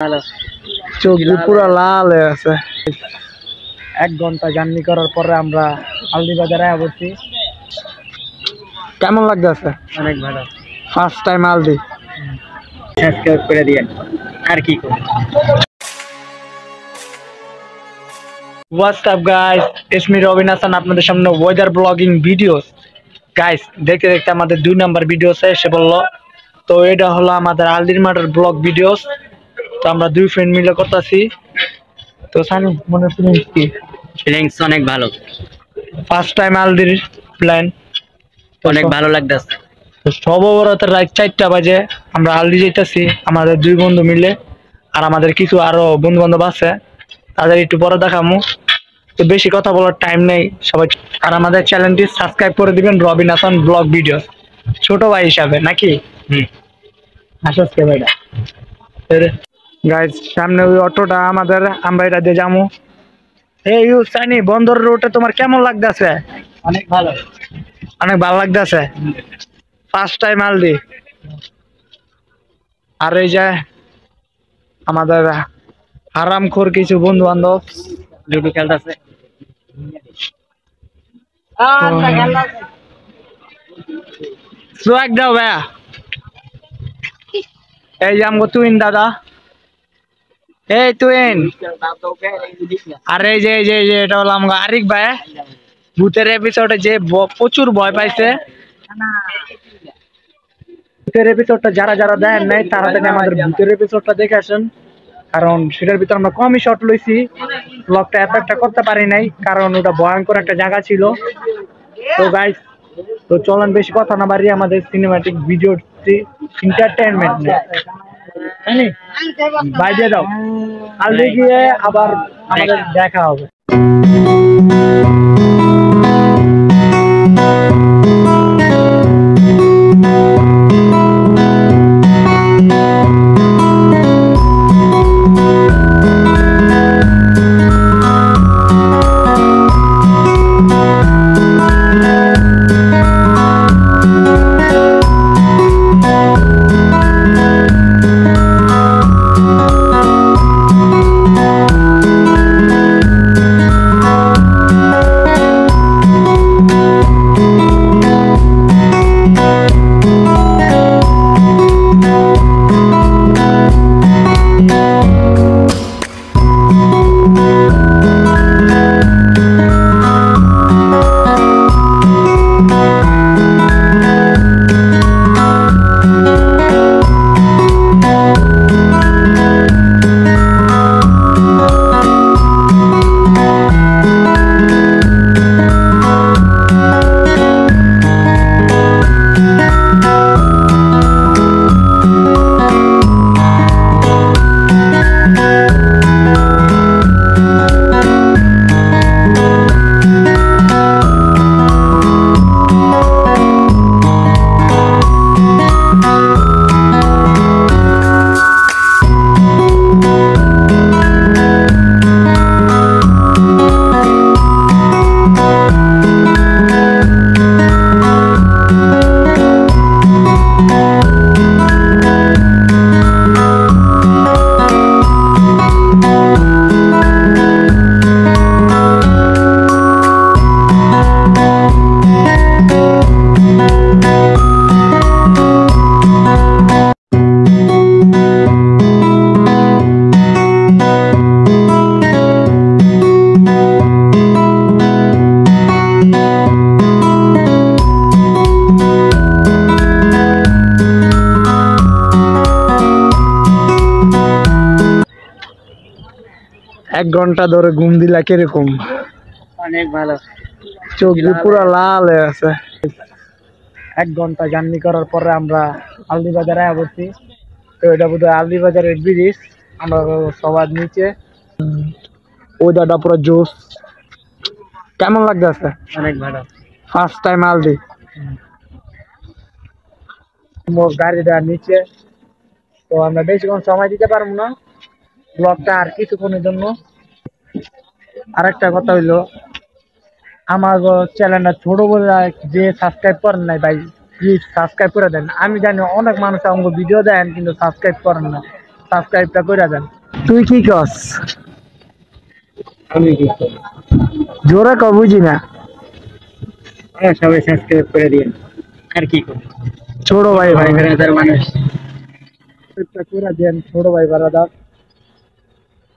ভালো চোখ দিয়ে পুরো লাল হয়ে আছে। 1 ঘন্টা জার্নি করার পরে আমরা আলদি বাজারে আছি। কেমন লাগতেছে? অনেক ভালো। First time Aldi. সাবস্ক্রাইব করে দিয়েন। আর কি করব? What's up guys? It's me Robin Hassan, আপনাদের সামনে ওয়েদার ব্লগিং ভিডিওস। গাইস দেখতে দেখতে আমাদের 2 নাম্বার ভিডিও এসে বললো। তো এটা হলো আমাদের আলদির মাঠের ব্লগ ভিডিওস। তো আমরা 2 ফ্রেন্ড মিলে করতেছি। তো সানি মনে ফিলিংস কি? ফিলিংস অনেক ভালো। ফার্স্ট টাইম আলদির প্ল্যান অনেক ভালো লাগতেছে। তো সর্ববরত রাত 4টা বাজে আমরা আলদি যাইতেছি আমাদের 2 বন্ধু মিলে। আর আমাদের কিছু আরো বন্ধু বান্ধব আছে, তাদের একটু পরে দেখামু। তো বেশি কথা বলার টাইম নেই সবাই। আর আমাদের চ্যানেলটি সাবস্ক্রাইব করে দিবেন, রবিন হাসান ব্লগ ভিডিও, ছোট ভাই হিসাবে নাকি? আসস কে ভাইটা গাইজ সামনে ওই অটোটা আমাদের, আমরা এটা দিয়ে যাবো। এই ইউ সানি, বন্দর রোডে তোমার কেমন লাগতেছে? অনেক ভালো। অনেক ভালো লাগতেছে। First time Aldi. আর এই যে আমাদের হারামখোর কিছু বন্ধু বান্ধব লুডো খেলতেছে। সোয়াগ দাও ভাইয়া। এই যে আমগো তুইন দাদা, এই তুইন। আর এই যে এটা হলো আমগো আরিক ভাই। ভূতের এপিসোডে যে প্রচুর ভয় পাইছে। ভূতের এপিসোডটা যারা যারা দেখেন নাই তারা থেকে আমাদের ভূতের এপিসোডটা দেখে আসেন, কারণ সেটার ভিতরে আমরা কমই শট লইছি। ব্লগটা এত একটা করতে পারি নাই কারণ ওটা ভয়ঙ্কর একটা জায়গা ছিল। তো গাইস, তো চলেন বেশি কথা না বাড়িয়ে আমাদের সিনেমাটিক ভিডিওটি এন্টারটেইনমেন্ট বাই দিয়ে দাও। আলদি গিয়ে আবার আমাদের দেখা হবে। এক ঘন্টা ধরে ঘুম দিলা কিরকম? অনেক ভালো। চোখ দিয়ে পুরো লাল হয়ে আছে। 1 ঘন্টা জার্নি করার পরে আমরা আলদি বাজারে আছি। তো এটা বোধহয় আলদি বাজারের ব্রিজ। আমরা সবার নিচে। ওয়েদারটা পুরো জোস। কেমন লাগতেছে? অনেক ভালো। First time Aldi. মোর গাড়িটা নিচে। তো আমরা বেশিক্ষণ সময় দিতে পারবো না, ব্লগটা আর কিছুক্ষণের জন্য। আরেকটা কথা হইলো, আমার চ্যানেলটা ছোট বলে যে সাবস্ক্রাইব করেন নাই ভাই, প্লিজ সাবস্ক্রাইব করে দেন। আমি জানি অনেক মানুষ আমাকে ভিডিও দেন কিন্তু সাবস্ক্রাইব করেন না। সাবস্ক্রাইবটা করে দেন। তুই কি কস? আমি কি করি? জোরে ক, বুঝি না। সবাই সাবস্ক্রাইব করে দিন। আর কি করি? ছোট ভাই ভাই ভাই বেড়াদার মানুষ। করে দেন ছোট ভাই বারাদার।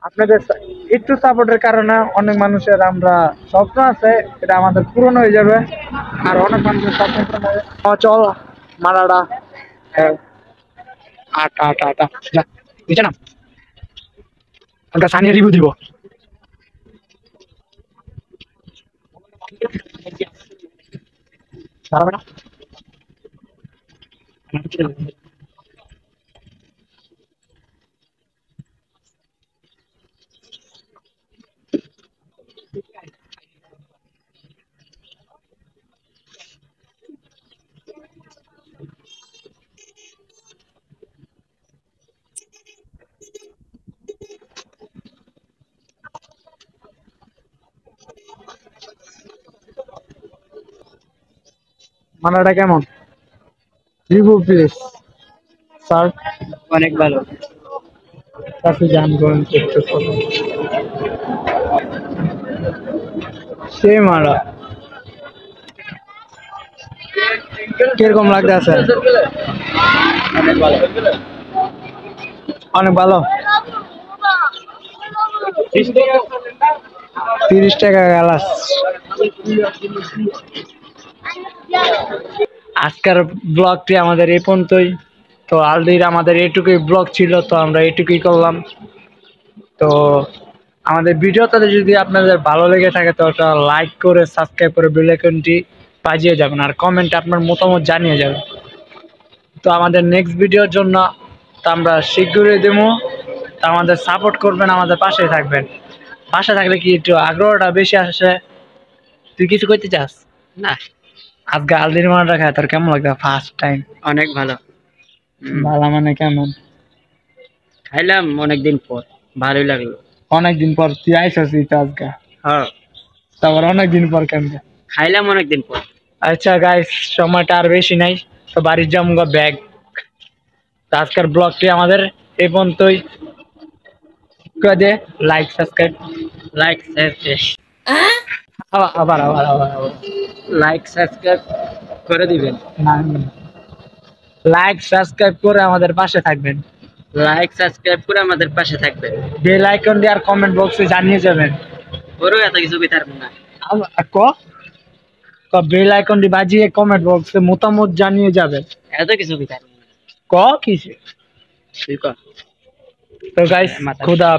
আপনাদের একটু সাপোর্টের কারণে অনেক মানুষের আমরা স্বপ্ন আছে, এটা আমাদের পূরণ হয়ে যাবে। আর অনেক মানুষের স্বপ্ন পূরণ হবে। চল মারাডা। আটা আটা আটা যা নিচে না, আমরা সানিয়ে রিভিউ দিব। দাঁড়াবে না? মারাডা কেমন? Review please sir. অনেক ভালো। কাছে যান গ্রহণ করতে পারো। সে মারা কিরকম লাগতে আছে? অনেক ভালো। অনেক ভালো। 30 টাকা গ্লাস। আজকের ব্লগটি আমাদের এই পর্যন্তই। তো আলদির আমাদের এইটুকুই ব্লগ ছিল, তো আমরা এইটুকুই করলাম। তো আমাদের ভিডিওটাতে যদি আপনাদের ভালো লেগে থাকে তো ওটা লাইক করে সাবস্ক্রাইব করে বেল আইকনটি বাজিয়ে যাবেন, আর কমেন্টে আপনার মতামত জানিয়ে যাবেন। তো আমাদের নেক্সট ভিডিওর জন্য তো আমরা শীঘ্রই দেবো। তো আমাদের সাপোর্ট করবেন, আমাদের পাশে থাকবেন। পাশে থাকলে কি একটু আগ্রহটা বেশি আসে। তুই কিছু করতে চাস? না, আজকে আলদির মানটা খায়, তোর কেমন লাগবে? First time. অনেক ভালো। ভালো মানে কেমন? খাইলাম অনেকদিন পর, ভালোই লাগলো। অনেকদিন পর তুই আইসছিস তো আজকে? হ্যাঁ, তারপর অনেকদিন পর কেমন? খাইলাম অনেকদিন পর। আচ্ছা গাইস, সময়টা আর বেশি নাই, তো বাড়ির যাবো ব্যাগ। আজকের ব্লগটি আমাদের এই পর্যন্তই। Like subscribe. লাইক সাবস্ক্রাইব, আবার আবার আবার আবার আবার লাইক সাবস্ক্রাইব করে দিবেন। লাইক সাবস্ক্রাইব করে আমাদের পাশে থাকবেন। লাইক সাবস্ক্রাইব করে আমাদের পাশে থাকবেন। বেল আইকন দিয়ে আর কমেন্ট বক্সে জানিয়ে যাবেন। ওরও এত কিছু বিতার না। ক ক বেল আইকন দিয়ে বাজিয়ে কমেন্ট বক্সে মতামত জানিয়ে যাবেন। এত কিছু বিতার ক কিসে? তুই কর। তো গাইস, খুদা